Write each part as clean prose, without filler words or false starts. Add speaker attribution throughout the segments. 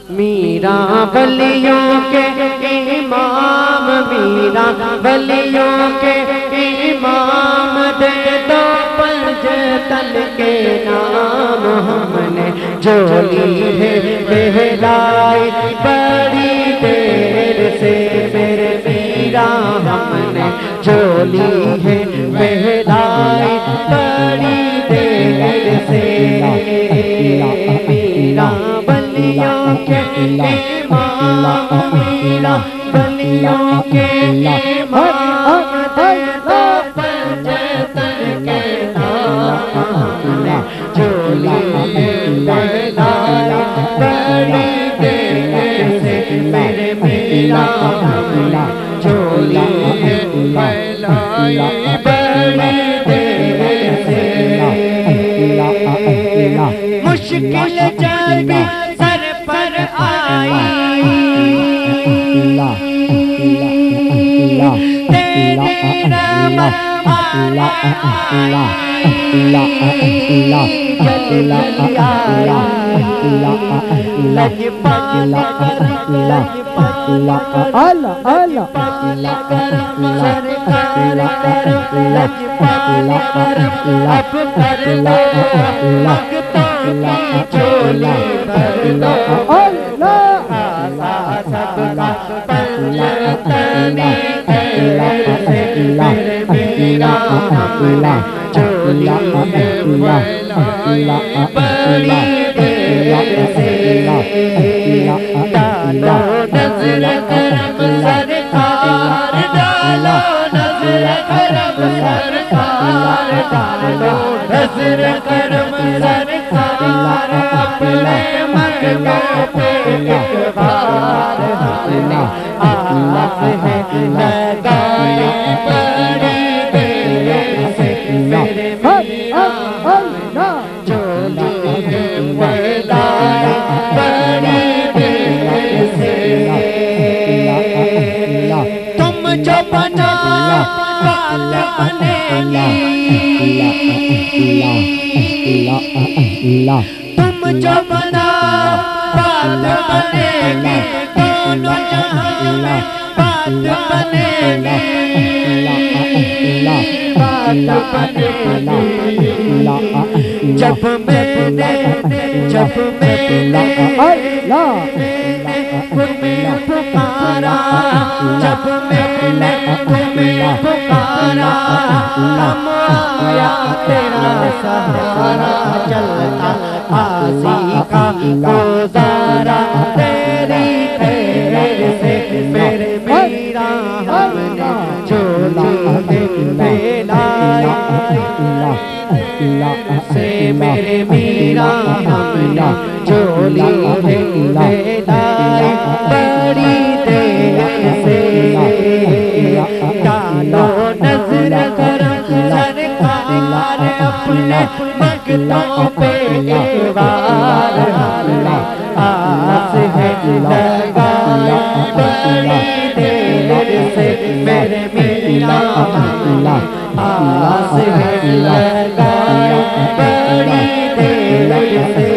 Speaker 1: میرا ولیوں کے امام، میرا ولیوں کے امام، دے دو پنجتن کے نام۔ ہم نے جو لی ہے بہلائی بڑی دیر سے میرے میرا، ہم نے جو لی ہے بہلائی بڑی دیر سے میرا ولیوں کے امام، میرا ولیوں کے امام، دے دو پنجتن کے نام۔ جو لی ہے بہلائی بڑی دیر سے میرے میرا، جو لی ہے بہلائی بڑی دیر سے مشکل جب سر پر آئی تیری رحمت آیا نظر کرم سرکار اپنے مرنے پہ ایک بار ہم نے آس ہے لگائی بڑی دیر سے میرے میاں، جو لی ہے بہلائی بڑی دیر سے تم جو بنا بات بنے گی، تم جو بنا بات بنے گی، دونوں جہاں میں بات بنے گی، بات بنے گی۔ جب میں نے تمہیں پکارا، جب میں نے تمہیں پکارا، ہم آیا تیرا سہارا، چلتا آسی کا گزارا تیری خیر سے میرے میرا، ہم نے جو لی ہے بہلائی سے میرے میرا، ہم نے جو لی ہے بہلائی بڑی دیر سے ڈالو نظر کرم سرکار اپنے مقتوں پہ ایک بار، ہم نے آس ہے لگائی بڑی دیر سے میرے میرا، آس ہے لگائی بڑی دیر سے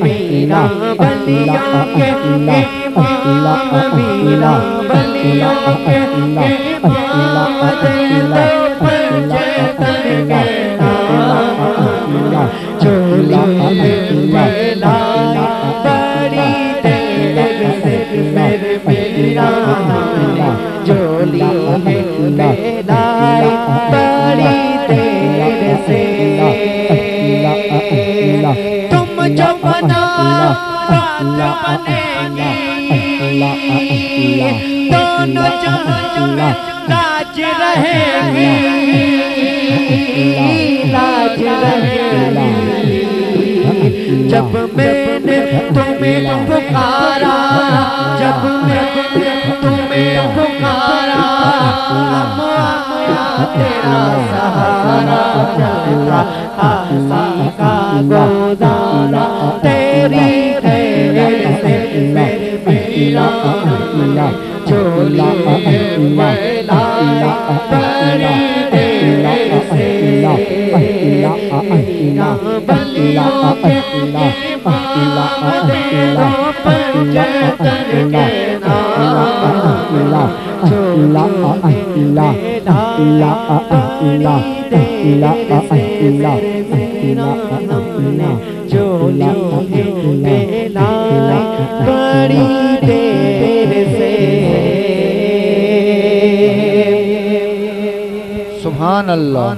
Speaker 1: میرا ولیوں کے امام، میرا ولیوں کے امام، دے دو پنجتن کے نام۔ جو لی ہے بہلائی بڑی دیر سے میرے میرا، جو لی ہے بہلائی بڑی دیر سے تم جو بنا بات بنے گی، دونوں جہاں میں لاج رہے گی، لاج رہے گی۔ جب میں نے تمہیں پکارا، جب میں نے تمہیں پکارا، ہم آیا تیرا سہارا، چلتا آسی کا گزارا تیری خیر سے میرے میرا، جو لی ہے بہلائی بڑی دیر سے میرا ولیوں کے امام، آمدیدوں پر جردن کے نام چولی میں ڈالی دیر سے میرے نام نے چولی میں لائی بڑی دیر سے
Speaker 2: سبحان اللہ